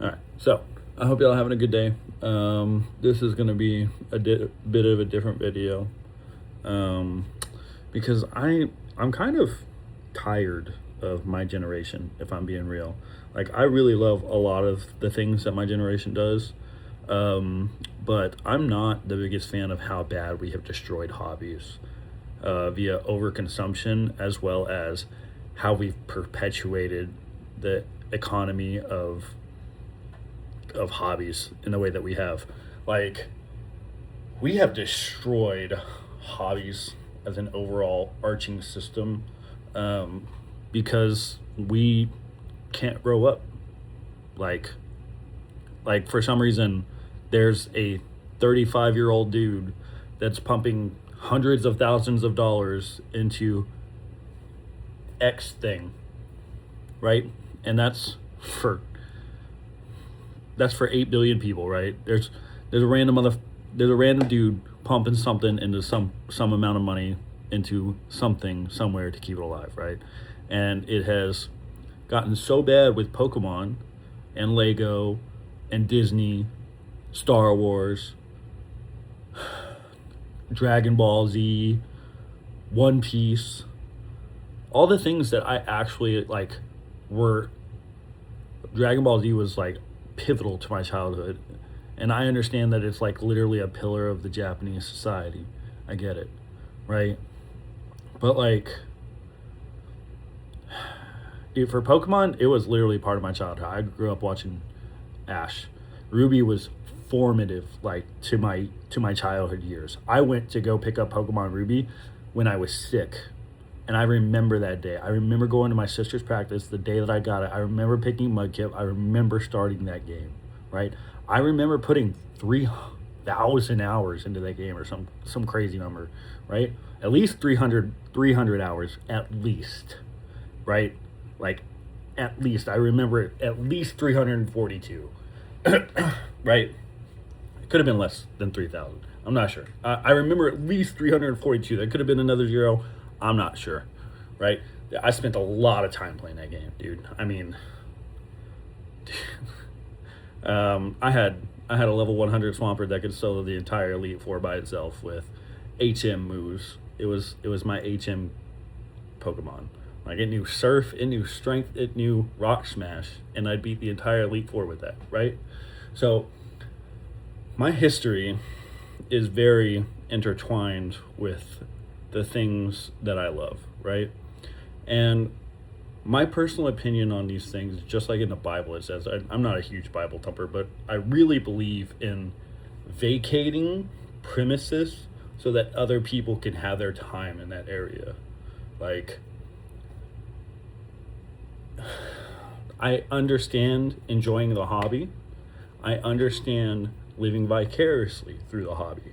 All right, so I hope y'all having a good day. This is gonna be a bit of a different video, um, because I'm kind of tired of my generation. If I'm being real, like I really love a lot of the things that my generation does, but I'm not the biggest fan of how bad we have destroyed hobbies via overconsumption, as well as how we've perpetuated the economy of hobbies in the way that we have. Like, we have destroyed hobbies as an overall arching system, because we can't grow up. Like, for some reason, there's a 35-year-old dude that's pumping hundreds of thousands of dollars into X thing, right? And for that's for 8 billion people, right? There's a random dude pumping something into some amount of money into something somewhere to keep it alive, right? And it has gotten so bad with Pokemon and Lego and Disney, Star Wars, Dragon Ball Z, One Piece, all the things that I actually like were Dragon Ball Z was like pivotal to my childhood. And I understand that it's like literally a pillar of the Japanese society. I get it, right? But like, dude, for Pokemon, it was literally part of my childhood. I grew up watching Ash. Ruby was formative, like to my childhood years. I went to go pick up Pokemon Ruby when I was sick. And I remember that day. I remember going to my sister's practice the day that I got it. I remember picking Mudkip. I remember starting that game, right? I remember putting 3,000 hours into that game, or some crazy number, right? At least 300 hours, at least, right? Like, at least. I remember it at least 342, right? It could have been less than 3,000. I'm not sure. I remember at least 342. There could have been another zero. I'm not sure, right? I spent a lot of time playing that game, dude. I mean, I had a level 100 Swampert that could solo the entire Elite Four by itself with HM moves. It was my HM Pokemon. Like, it knew Surf, it knew Strength, it knew Rock Smash, and I beat the entire Elite Four with that, right? So my history is very intertwined with the things that I love, right? And my personal opinion on these things, just like in the Bible, it says, I'm not a huge Bible thumper, but I really believe in vacating premises so that other people can have their time in that area. Like, I understand enjoying the hobby. I understand living vicariously through the hobby.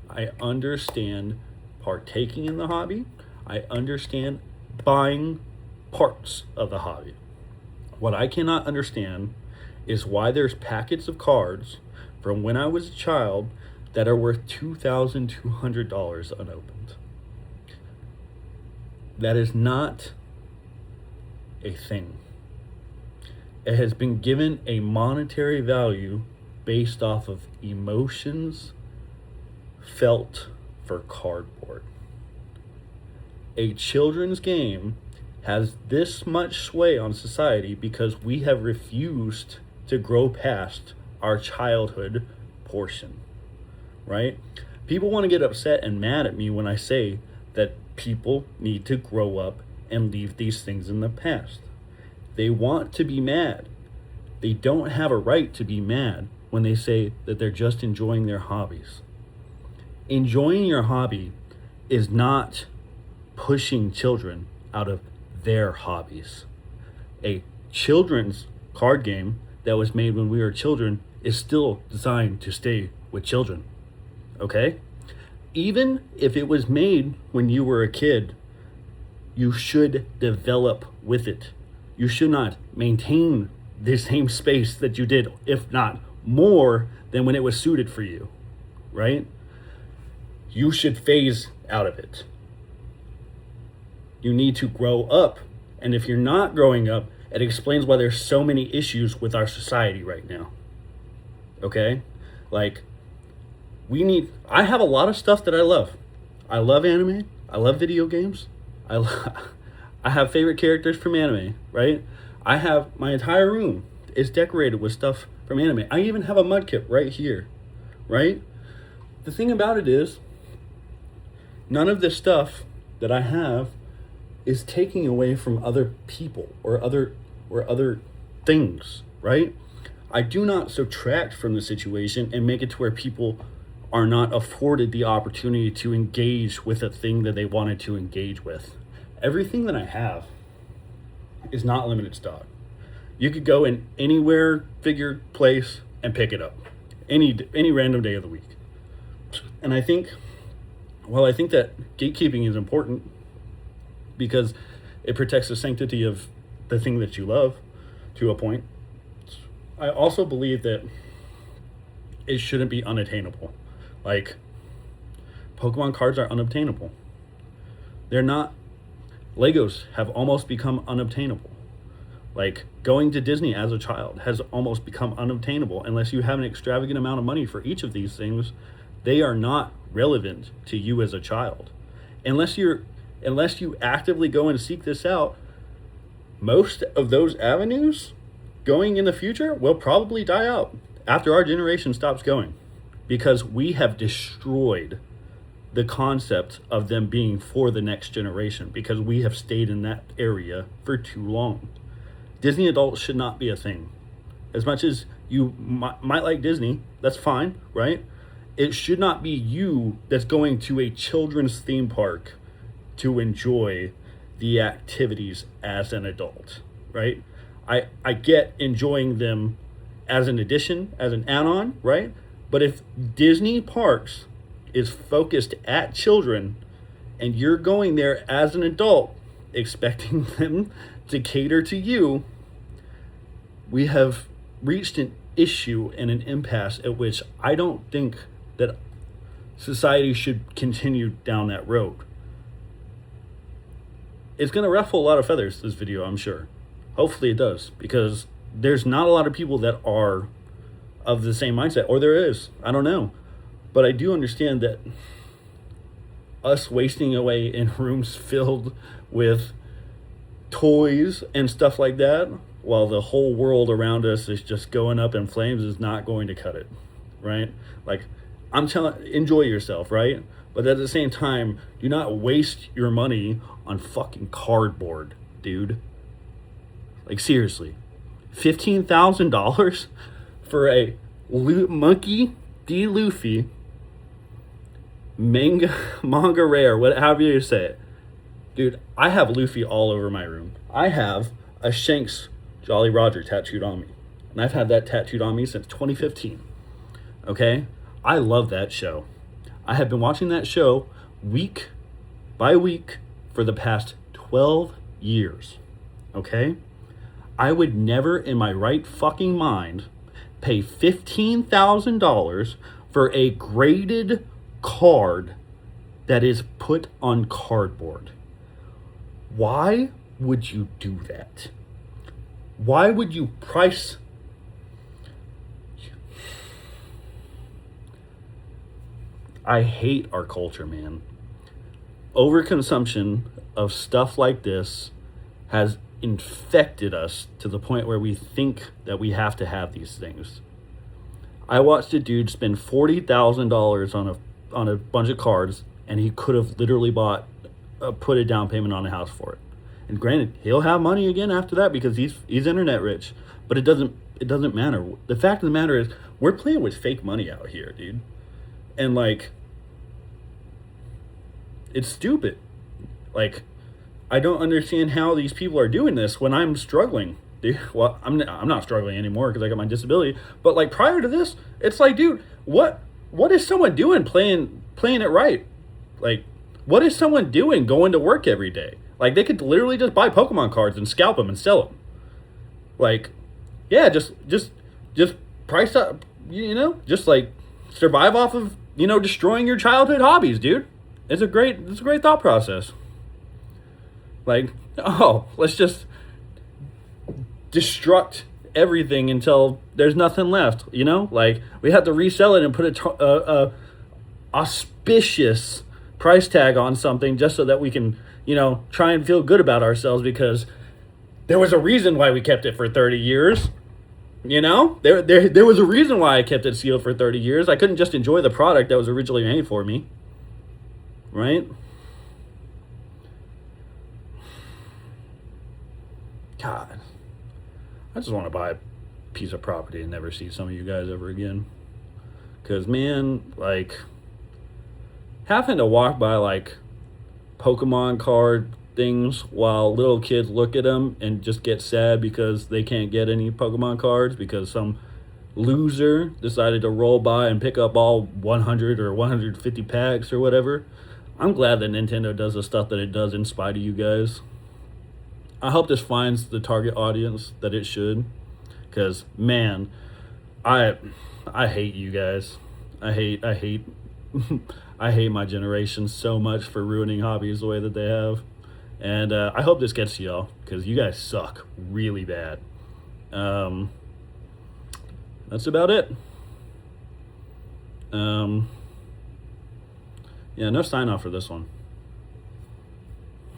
I understand partaking in the hobby. I understand buying parts of the hobby. What I cannot understand is why there's packets of cards from when I was a child that are worth $2,200 unopened. That is not a thing. It has been given a monetary value based off of emotions felt for cardboard. A children's game has this much sway on society because we have refused to grow past our childhood portion, right? People want to get upset and mad at me when I say that people need to grow up and leave these things in the past. They want to be mad. They don't have a right to be mad when they say that they're just enjoying their hobbies. Enjoying your hobby is not pushing children out of their hobbies. A children's card game that was made when we were children is still designed to stay with children, okay? Even if it was made when you were a kid, you should develop with it. You should not maintain the same space that you did, if not more than when it was suited for you, right? You should phase out of it. You need to grow up. And if you're not growing up, It explains why there's so many issues with our society right now. Okay? Like, I have a lot of stuff that I love. I love anime. I love video games. I have favorite characters from anime, right? I have my entire room is decorated with stuff from anime. I even have a mudkip right here, right? The thing about it is, none of this stuff that I have is taking away from other people or other things, right? I do not subtract from the situation and make it to where people are not afforded the opportunity to engage with a thing that they wanted to engage with. Everything that I have is not limited stock. You could go in anywhere, figure, place, and pick it up. Any random day of the week. And I think that gatekeeping is important because it protects the sanctity of the thing that you love to a point. I also believe that it shouldn't be unattainable. Like, Pokemon cards are unobtainable. They're not. Legos have almost become unobtainable. Like, going to Disney as a child has almost become unobtainable unless you have an extravagant amount of money for each of these things. They are not relevant to you as a child. Unless you actively go and seek this out, most of those avenues going in the future will probably die out after our generation stops going, because we have destroyed the concept of them being for the next generation because we have stayed in that area for too long. Disney adults should not be a thing. As much as you might like Disney, that's fine, right? It should not be you that's going to a children's theme park to enjoy the activities as an adult, right? I get enjoying them as an addition, as an add-on, right? But if Disney parks is focused at children and you're going there as an adult expecting them to cater to you, we have reached an issue and an impasse at which I don't think that society should continue down that road. It's going to ruffle a lot of feathers, this video, I'm sure. Hopefully it does, because there's not a lot of people that are of the same mindset, or there is, I don't know. But I do understand that us wasting away in rooms filled with toys and stuff like that, while the whole world around us is just going up in flames, is not going to cut it, right? Like, I'm telling, enjoy yourself, right? But at the same time, do not waste your money on fucking cardboard, dude. Like, seriously, $15,000 for a Monkey D. Luffy manga rare, whatever you say it. Dude, I have Luffy all over my room. I have a Shanks Jolly Roger tattooed on me. And I've had that tattooed on me since 2015. Okay? I love that show. I have been watching that show week by week for the past 12 years. Okay? I would never in my right fucking mind pay $15,000 for a graded card that is put on cardboard. Why would you do that? Why would you price... I hate our culture, man. Overconsumption of stuff like this has infected us to the point where we think that we have to have these things. I watched a dude spend $40,000 on a bunch of cards, and he could have literally put a down payment on a house for it. And granted, he'll have money again after that because he's internet rich. But it doesn't matter. The fact of the matter is, we're playing with fake money out here, dude. And like, it's stupid. Like, I don't understand how these people are doing this when I'm struggling. Dude, well, I'm not struggling anymore because I got my disability. But like, prior to this, it's like, dude, what is someone doing playing it right? Like, what is someone doing going to work every day? Like, they could literally just buy Pokemon cards and scalp them and sell them. Like, yeah, just price up, just like survive off of, destroying your childhood hobbies, dude. It's a great thought process. Like, let's just destruct everything until there's nothing left, you know? Like, we have to resell it and put a auspicious price tag on something just so that we can, you know, try and feel good about ourselves, because there was a reason why we kept it for 30 years. You know, there was a reason why I kept it sealed for 30 years. I couldn't just enjoy the product that was originally made for me. Right? God. I just want to buy a piece of property and never see some of you guys ever again. Because, man, like, having to walk by, like, Pokemon card things while little kids look at them and just get sad because they can't get any Pokemon cards because some loser decided to roll by and pick up all 100 or 150 packs or whatever. I'm glad that Nintendo does the stuff that it does in spite of you guys. I hope this finds the target audience that it should, because, man, I hate you guys. I hate I hate my generation so much for ruining hobbies the way that they have. And I hope this gets to y'all, because you guys suck really bad. That's about it. Yeah, no sign off for this one.